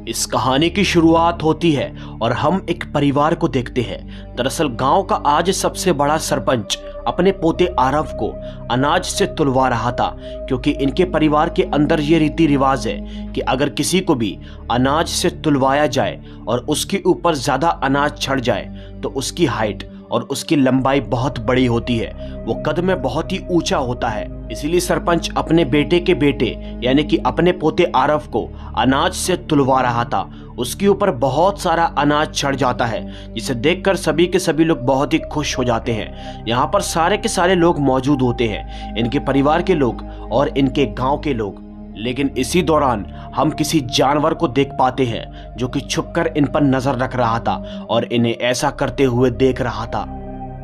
इस कहानी की शुरुआत होती है और हम एक परिवार को देखते हैं। दरअसल गांव का आज सबसे बड़ा सरपंच अपने पोते आरव को अनाज से तुलवा रहा था, क्योंकि इनके परिवार के अंदर ये रीति रिवाज है कि अगर किसी को भी अनाज से तुलवाया जाए और उसके ऊपर ज्यादा अनाज छड़ जाए तो उसकी हाइट और उसकी लंबाई बहुत बड़ी होती है, वो कद में बहुत ही ऊंचा होता है। इसीलिए सरपंच अपने बेटे के बेटे यानी कि अपने पोते आरव को अनाज से तुलवा रहा था। उसके ऊपर बहुत सारा अनाज चढ़ जाता है, जिसे देखकर सभी के सभी लोग बहुत ही खुश हो जाते हैं। यहाँ पर सारे के सारे लोग मौजूद होते हैं, इनके परिवार के लोग और इनके गांव के लोग। लेकिन इसी दौरान हम किसी जानवर को देख पाते हैं जो कि छुपकर इन पर नजर रख रहा था और इन्हें ऐसा करते हुए देख रहा था।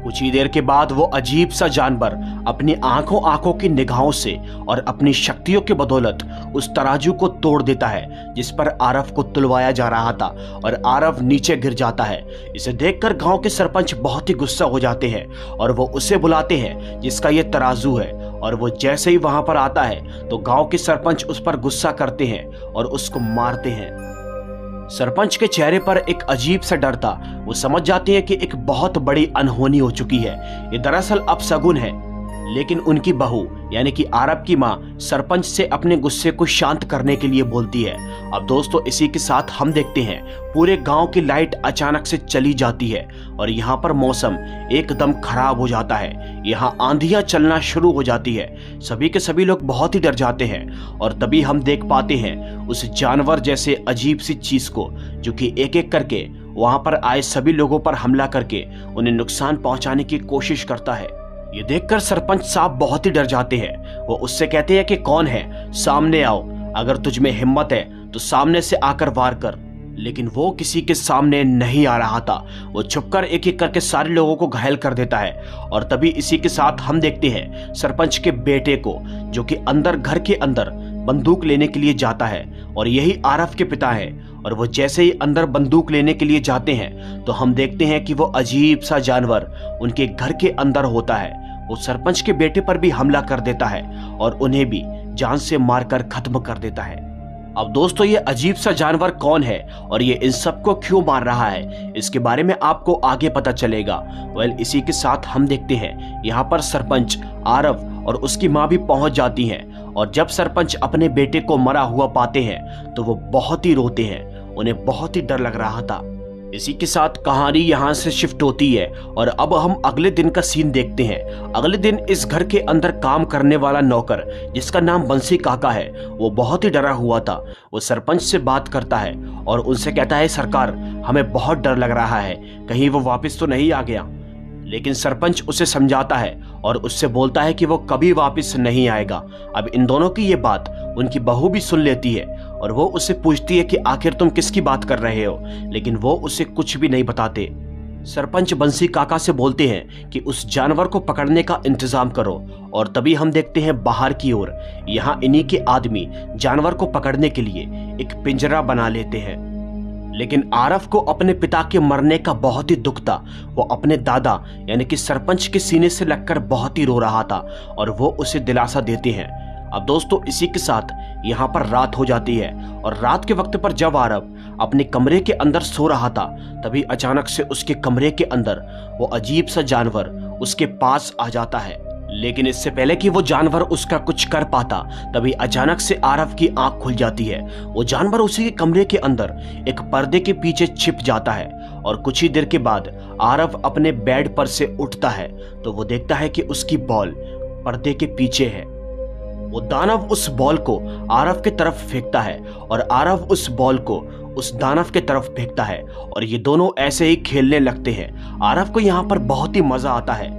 कुछ ही देर के बाद वो अजीब सा जानवर अपनी आंखों की निगाहों से और अपनी शक्तियों के बदौलत उस तराजू को तोड़ देता है जिस पर आरव को तुलवाया जा रहा था, और आरव नीचे गिर जाता है। इसे देखकर गांव के सरपंच बहुत ही गुस्सा हो जाते हैं और वो उसे बुलाते हैं जिसका ये तराजू है, और वो जैसे ही वहां पर आता है तो गांव के सरपंच उस पर गुस्सा करते हैं और उसको मारते हैं। सरपंच के चेहरे पर एक अजीब सा डर था। वो समझ जाते हैं कि एक बहुत बड़ी अनहोनी हो चुकी है। ये दरअसल अपशगुन है। लेकिन उनकी बहू यानी कि आरव की माँ सरपंच से अपने गुस्से को शांत करने के लिए बोलती है। अब दोस्तों इसी के साथ हम देखते हैं पूरे गांव की लाइट अचानक से चली जाती है और यहाँ पर मौसम एकदम खराब हो जाता है। यहाँ आंधियां चलना शुरू हो जाती है। सभी के सभी लोग बहुत ही डर जाते हैं और तभी हम देख पाते हैं उस जानवर जैसे अजीब सी चीज को, जो कि एक एक करके वहां पर आए सभी लोगों पर हमला करके उन्हें नुकसान पहुंचाने की कोशिश करता है। ये देखकर सरपंच साहब बहुत ही डर जाते हैं। वो उससे कहते हैं कि कौन है, सामने आओ, अगर तुझ में हिम्मत है तो सामने से आकर वार कर। लेकिन वो किसी के सामने नहीं आ रहा था। वो छुपकर एक एक करके सारे लोगों को घायल कर देता है। और तभी इसी के साथ हम देखते हैं सरपंच के बेटे को, जो कि अंदर घर के अंदर बंदूक लेने के लिए जाता है, और यही आरव के पिता हैं। और वो जैसे ही अंदर बंदूक लेने के लिए जाते हैं तो हम देखते हैं कि वो अजीब सा जानवर उनके घर के अंदर होता है। वो सरपंच के बेटे पर भी हमला कर देता है और उन्हें भी जान से मारकर खत्म कर देता है। अब दोस्तों ये अजीब सा जानवर कौन है और ये इन सबको क्यों मार रहा है, इसके बारे में आपको आगे पता चलेगा। इसी के साथ हम देखते हैं यहाँ पर सरपंच, आरव और उसकी माँ भी पहुंच जाती हैं, और जब सरपंच अपने बेटे को मरा हुआ पाते हैं तो वो बहुत ही रोते हैं। उन्हें बहुत ही डर लग रहा था। इसी के साथ कहानी यहाँ से शिफ्ट होती है और अब हम अगले दिन का सीन देखते हैं। अगले दिन इस घर के अंदर काम करने वाला नौकर, जिसका नाम बंसी काका है, वो बहुत ही डरा हुआ था। वो सरपंच से बात करता है और उनसे कहता है, सरकार हमें बहुत डर लग रहा है, कहीं वो वापस तो नहीं आ गया। लेकिन सरपंच उसे समझाता है और उससे बोलता है कि वो कभी वापस नहीं आएगा। अब इन दोनों की ये बात उनकी बहू भी सुन लेती है और वो उससे पूछती है कि आखिर तुम किसकी बात कर रहे हो, लेकिन वो उसे कुछ भी नहीं बताते। सरपंच बंसी काका से बोलते हैं कि उस जानवर को पकड़ने का इंतजाम करो, और तभी हम देखते हैं बाहर की ओर यहाँ इन्हीं के आदमी जानवर को पकड़ने के लिए एक पिंजरा बना लेते हैं। लेकिन आरव को अपने पिता के मरने का बहुत ही दुख था। वो अपने दादा यानी कि सरपंच के सीने से लगकर बहुत ही रो रहा था और वो उसे दिलासा देते हैं। अब दोस्तों इसी के साथ यहाँ पर रात हो जाती है, और रात के वक्त पर जब आरव अपने कमरे के अंदर सो रहा था तभी अचानक से उसके कमरे के अंदर वो अजीब सा जानवर उसके पास आ जाता है। लेकिन इससे पहले कि वो जानवर उसका कुछ कर पाता तभी अचानक से आरव की आंख खुल जाती है। वो जानवर उसी के कमरे के अंदर एक पर्दे के पीछे छिप जाता है, और कुछ ही देर के बाद आरव अपने बेड पर से उठता है तो वो देखता है कि उसकी बॉल पर्दे के पीछे है। वो दानव उस बॉल को आरव के तरफ फेंकता है और आरव उस बॉल को उस दानव के तरफ फेंकता है, और ये दोनों ऐसे ही खेलने लगते हैं। आरव को यहाँ पर बहुत ही मजा आता है,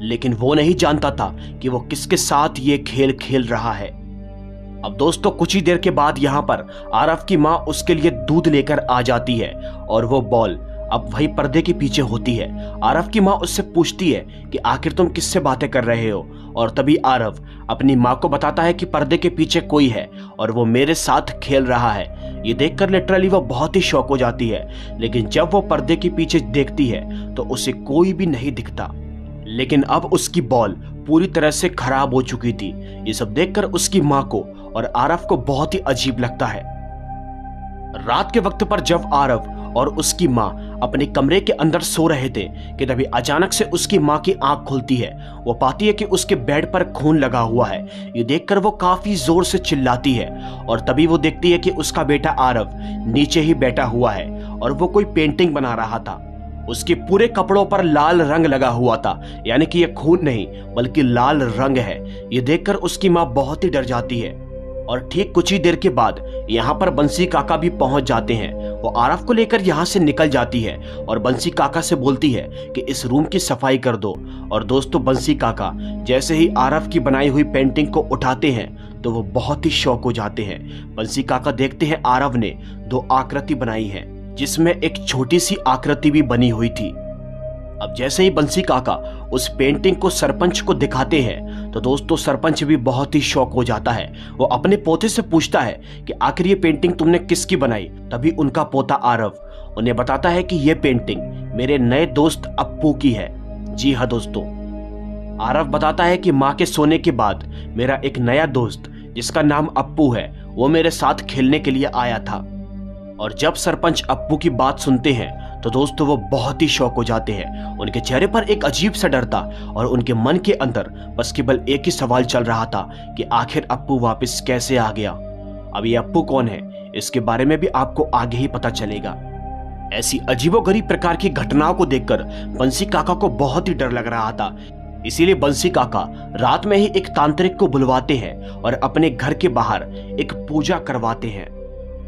लेकिन वो नहीं जानता था कि वो किसके साथ ये खेल खेल रहा है। अब दोस्तों कुछ ही देर के बाद यहाँ पर आरव की माँ उसके लिए दूध लेकर आ जाती है, और वो बॉल अब वही पर्दे के पीछे होती है। आरव की माँ उससे पूछती है कि आखिर तुम किससे बातें कर रहे हो, और तभी आरव अपनी माँ को बताता है कि पर्दे के पीछे कोई है और वो मेरे साथ खेल रहा है। ये देखकर लिटरली वो बहुत ही शॉक हो जाती है, लेकिन जब वो पर्दे के पीछे देखती है तो उसे कोई भी नहीं दिखता। लेकिन अब उसकी बॉल पूरी तरह से खराब हो चुकी थी। ये सब देखकर उसकी माँ को और आरव को बहुत ही अजीब लगता है। रात के वक्त पर जब आरव और उसकी माँ अपने कमरे के अंदर सो रहे थे कि तभी अचानक से उसकी माँ की आंख खुलती है। वो पाती है कि उसके बेड पर खून लगा हुआ है। ये देखकर वो काफी जोर से चिल्लाती है और तभी वो देखती है कि उसका बेटा आरव नीचे ही बैठा हुआ है और वो कोई पेंटिंग बना रहा था। उसके पूरे कपड़ों पर लाल रंग लगा हुआ था, यानी कि ये खून नहीं बल्कि लाल रंग है। ये देखकर उसकी माँ बहुत ही डर जाती है और ठीक कुछ ही देर के बाद यहाँ पर बंसी काका भी पहुंच जाते हैं। वो आरव को लेकर यहाँ से निकल जाती है और बंसी काका से बोलती है कि इस रूम की सफाई कर दो। और दोस्तों, बंसी काका जैसे ही आरव की बनाई हुई पेंटिंग को उठाते हैं तो वो बहुत ही शौक हो जाते हैं। बंसी काका देखते हैं आरव ने 2 आकृति बनाई है, जिसमें एक छोटी सी आकृति भी बनी हुई थी। अब जैसे ही बंसी काका उस पेंटिंग को सरपंच को दिखाते हैं तो दोस्तों, सरपंच भी बहुत ही शौक हो जाता है। वो अपने पोते से पूछता है कि आखिर ये पेंटिंग तुमने किसकी बनाई। तभी उनका पोता आरव उन्हें बताता है कि ये पेंटिंग मेरे नए दोस्त अप्पू की है। जी हाँ दोस्तों, आरव बताता है कि माँ के सोने के बाद मेरा एक नया दोस्त जिसका नाम अप्पू है वो मेरे साथ खेलने के लिए आया था। और जब सरपंच अप्पू की बात सुनते हैं तो दोस्तों, वो बहुत ही शौक हो जाते हैं। उनके चेहरे पर एक अजीब सा डर था और उनके मन के अंदर बस केवल एक ही सवाल चल रहा था कि आखिर अप्पू वापस कैसे आ गया। अब ये अप्पू कौन है, इसके बारे में भी आपको आगे ही पता चलेगा। ऐसी अजीबोगरीब प्रकार की घटनाओं को देखकर बंसी काका को बहुत ही डर लग रहा था। इसीलिए बंसी काका रात में ही एक तांत्रिक को बुलवाते हैं और अपने घर के बाहर एक पूजा करवाते हैं,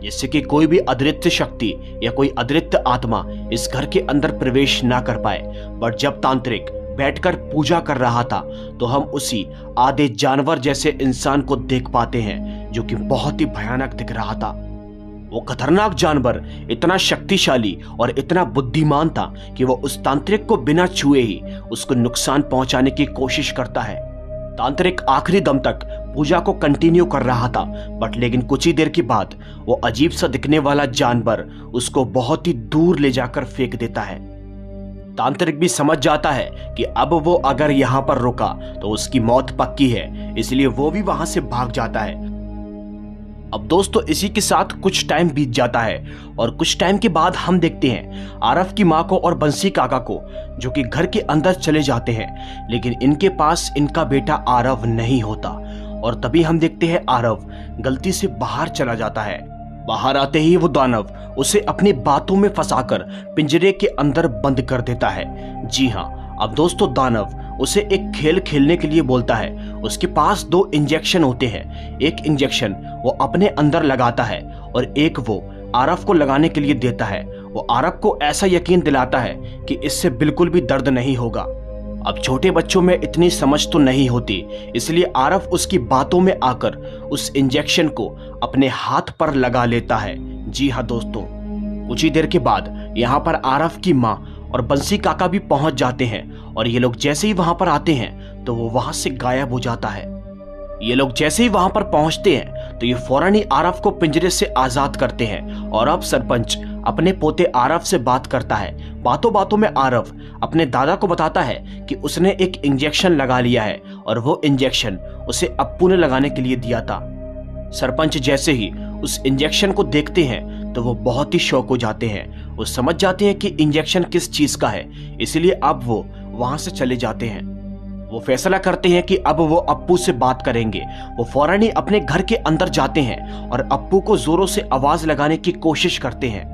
जिससे कि कोई भी अदृश्य शक्ति या कोई अदृश्य आत्मा इस घर के अंदर प्रवेश ना कर पाए। बट जब तांत्रिक बैठकर पूजा कर रहा था तो हम उसी आधे जानवर जैसे इंसान को देख पाते हैं, जो कि बहुत ही भयानक दिख रहा था। वो खतरनाक जानवर इतना शक्तिशाली और इतना बुद्धिमान था कि वो उस तांत्रिक को बिना छुए ही उसको नुकसान पहुंचाने की कोशिश करता है। तांत्रिक आखिरी दम तक पूजा को कंटिन्यू कर रहा था, बट लेकिन कुछ ही देर के बाद वो अजीब सा दिखने वाला जानवर उसको बहुत ही दूर ले जाकर फेंक देता है। तांत्रिक भी समझ जाता है कि अब वो अगर यहाँ पर रुका तो उसकी मौत पक्की है, इसलिए वो भी वहां से भाग जाता है। अब दोस्तों, इसी के साथ कुछ टाइम बीत जाता है और कुछ टाइम के बाद हम देखते हैं आरव की माँ को और बंसी काका को, जो कि घर के अंदर चले जाते हैं, लेकिन इनके पास इनका बेटा आरव नहीं होता। और तभी हम देखते हैं आरव गलती से बाहर चला जाता है। बाहर आते ही वो दानव उसे अपनी बातों में फंसाकर पिंजरे के अंदर बंद कर देता है। जी हाँ, अब दोस्तों, दानव उसे एक खेल खेलने के लिए बोलता है। उसके पास 2 इंजेक्शन होते हैं। एक इंजेक्शन वो अपने अंदर लगाता है और एक वो आरव को लगाने के लिए देता है। वो आरव को ऐसा यकीन दिलाता है कि इससे बिल्कुल भी दर्द नहीं होगा। अब छोटे बच्चों में इतनी समझ तो नहीं होती, इसलिए आरव उसकी बातों में आकर उस इंजेक्शन को अपने हाथ पर लगा लेता है। जी हाँ दोस्तों, कुछ ही देर के बाद यहाँ पर आरव की माँ और बंसी काका भी पहुंच जाते हैं और ये लोग जैसे ही वहां पर आते हैं तो वो वहां से गायब हो जाता है। ये लोग जैसे ही वहां पर पहुंचते हैं तो ये फौरन ही आरव को पिंजरे से आजाद करते हैं और अब सरपंच अपने पोते आरव से बात करता है। बातों बातों में आरव अपने दादा को बताता है कि उसने एक इंजेक्शन लगा लिया है और वो इंजेक्शन उसे अप्पू ने लगाने के लिए दिया था। सरपंच जैसे ही उस इंजेक्शन को देखते हैं तो वो बहुत ही शौक हो जाते हैं। वो समझ जाते हैं कि इंजेक्शन किस चीज का है, इसलिए अब वो वहां से चले जाते हैं। वो फैसला करते हैं कि अब वो अप्पू से बात करेंगे। वो फौरन ही अपने घर के अंदर जाते हैं और अप्पू को जोरों से आवाज लगाने की कोशिश करते हैं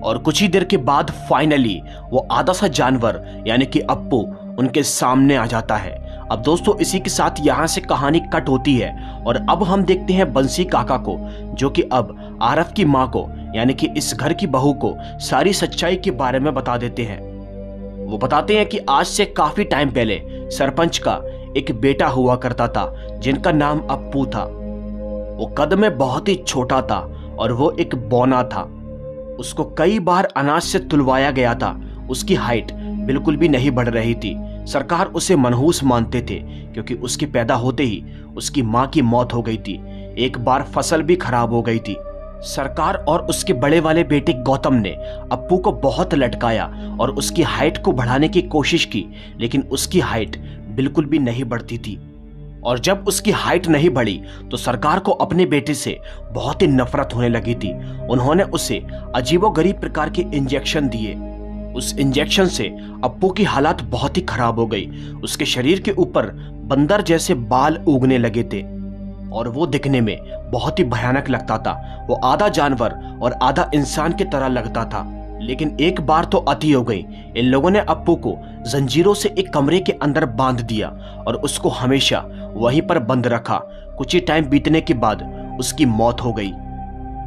और कुछ ही देर के बाद फाइनली वो आधा सा जानवर यानी कि अप्पू उनके सामने आ जाता है। अब दोस्तों, इसी के साथ यहाँ से कहानी कट होती है और अब हम देखते हैं बंसी काका को, जो कि अब आरव की माँ को यानी कि इस घर की बहू को सारी सच्चाई के बारे में बता देते हैं। वो बताते हैं कि आज से काफी टाइम पहले सरपंच का एक बेटा हुआ करता था जिनका नाम अप्पू था। वो कद में बहुत ही छोटा था और वो एक बौना था। उसको कई बार अनाज से तुलवाया गया था। उसकी हाइट बिल्कुल भी नहीं बढ़ रही थी। सरकार उसे मनहूस मानते थे क्योंकि उसके पैदा होते ही उसकी माँ की मौत हो गई थी। एक बार फसल भी खराब हो गई थी। सरकार और उसके बड़े वाले बेटे गौतम ने अप्पू को बहुत लटकाया और उसकी हाइट को बढ़ाने की कोशिश की, लेकिन उसकी हाइट बिल्कुल भी नहीं बढ़ती थी। और जब उसकी हाइट नहीं बढ़ी तो सरकार को अपने बेटे से बहुत ही नफरत होने लगी थी। उन्होंने उसे अजीबोगरीब प्रकार के इंजेक्शन दिए। उस इंजेक्शन से अप्पू की हालत बहुत ही खराब हो गई। उसके शरीर के ऊपर बंदर जैसे बाल उगने लगे थे और वो दिखने में बहुत ही भयानक लगता था। वो आधा जानवर और आधा इंसान की तरह लगता था। लेकिन एक बार तो अति हो गई। इन लोगों ने अप्पू को जंजीरों से एक कमरे के अंदर बांध दिया और उसको हमेशा वहीं पर बंद रखा। कुछ ही टाइम बीतने के बाद उसकी मौत हो गई।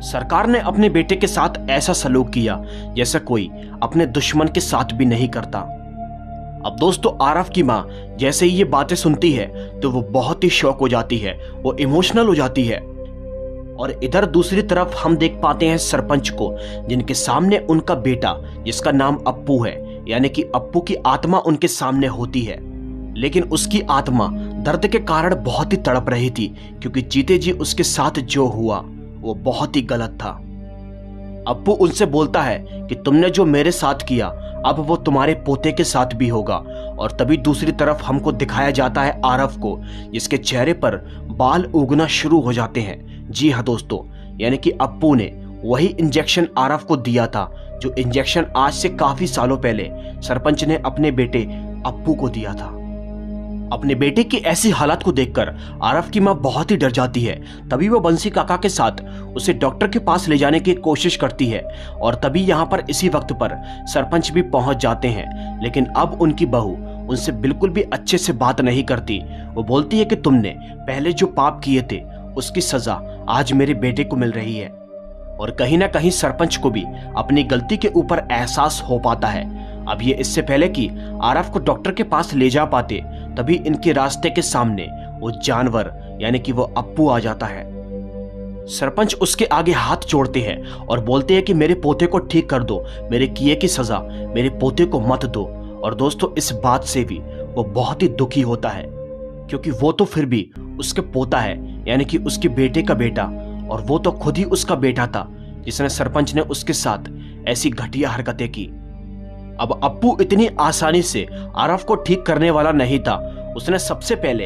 सरकार ने अपने बेटे के साथ ऐसा सलूक किया जैसा कोई अपने दुश्मन के साथ भी नहीं करता। अब दोस्तों, आरव की माँ जैसे ही ये बातें सुनती है तो वो बहुत ही शॉक हो जाती है, वो इमोशनल हो जाती है। और इधर दूसरी तरफ हम देख पाते हैं सरपंच को, जिनके सामने उनका बेटा जिसका नाम अप्पू है, यानी कि अप्पू की आत्मा उनके सामने होती है। लेकिन उसकी आत्मा दर्द के कारण बहुत ही तड़प रही थी, क्योंकि जीते जी उसके साथ जो हुआ वो बहुत ही गलत था। अप्पू उनसे बोलता है कि तुमने जो मेरे साथ किया अब वो तुम्हारे पोते के साथ भी होगा। और तभी दूसरी तरफ हमको दिखाया जाता है आरव को, जिसके चेहरे पर बाल उगना शुरू हो जाते हैं। जी हाँ दोस्तों, यानी कि अप्पू ने वही इंजेक्शन आरव को दिया था जो इंजेक्शन आज से काफी सालों पहले सरपंच ने अपने बेटे अप्पू को दिया था। अपने बेटे की ऐसी हालत को देखकर आरव की मां बहुत ही डर जाती है। तभी वो बंसी काका के साथ उसे डॉक्टर के पास ले जाने की कोशिश करती है और तभी यहाँ पर इसी वक्त पर सरपंच भी पहुंच जाते हैं। लेकिन अब उनकी बहू उनसे बिल्कुल भी अच्छे से बात नहीं करती। वो बोलती है कि तुमने पहले जो पाप किए थे उसकी सजा आज मेरे बेटे को मिल रही है। और कहीं ना कहीं सरपंच को भी अपनी गलती के ऊपर एहसास हो पाता है। अब ये इससे पहले कि आरव को डॉक्टर के पास ले जा पाते, तभी इनके रास्ते के सामने वो जानवर यानी कि वो अप्पू आ जाता है। सरपंच उसके आगे हाथ जोड़ते हैं और बोलते हैं कि मेरे पोते को ठीक कर दो, मेरे किए की सजा मेरे पोते को मत दो। और दोस्तों, इस बात से भी वो बहुत ही दुखी होता है, क्योंकि वो तो फिर भी उसके पोता है, यानी कि उसके बेटे का बेटा, और वो तो खुद ही उसका बेटा था जिसने सरपंच ने उसके साथ ऐसी घटिया हरकतें की। अब अप्पू इतनी आसानी से आरव को ठीक करने वाला नहीं था। उसने सबसे पहले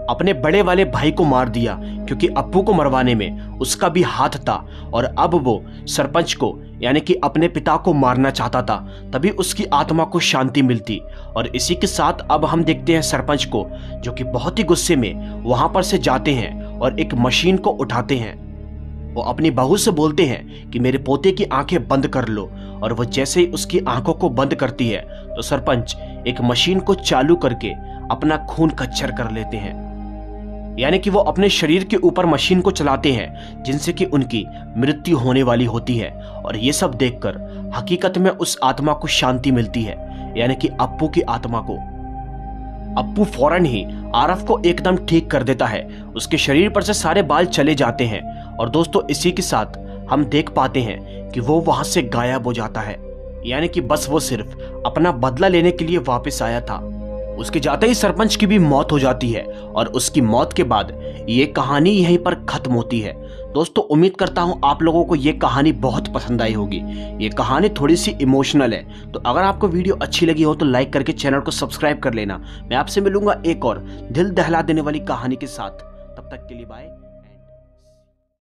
अपने बड़े वाले भाई को मार दिया, क्योंकि अप्पू को मरवाने में उसका भी हाथ था। और अब वो सरपंच को यानी कि अपने पिता को मारना चाहता था, तभी उसकी आत्मा को शांति मिलती। और इसी के साथ अब हम देखते हैं सरपंच को, जो कि बहुत ही गुस्से में वहां पर से जाते हैं और एक मशीन को उठाते हैं। वो अपनी बहू से बोलते हैं कि मेरे पोते की आंखें बंद कर लो। और वो जैसे ही उसकी आंखों को बंद करती है तो सरपंच एक मशीन को चालू करके अपना खून कच्चर कर लेते हैं, यानी कि वो अपने शरीर के ऊपर मशीन को चलाते हैं, जिनसे कि उनकी मृत्यु होने वाली होती है। और ये सब देखकर हकीकत में उस आत्मा को शांति मिलती है, यानी कि अप्पू की आत्मा को। अप्पू फौरन ही आरव को एकदम ठीक कर देता है, उसके शरीर पर से सारे बाल चले जाते हैं। और दोस्तों, इसी के साथ हम देख पाते हैं कि वो वहां से गायब हो जाता है, यानी कि बस वो सिर्फ अपना बदला लेने के लिए वापस आया था। उसके जाते ही सरपंच की भी मौत हो जाती है और उसकी मौत के बाद ये कहानी यहीं पर खत्म होती है। दोस्तों, उम्मीद करता हूं आप लोगों को ये कहानी बहुत पसंद आई होगी। ये कहानी थोड़ी सी इमोशनल है, तो अगर आपको वीडियो अच्छी लगी हो तो लाइक करके चैनल को सब्सक्राइब कर लेना। मैं आपसे मिलूंगा एक और दिल दहला देने वाली कहानी के साथ। तब तक के लिए बाय।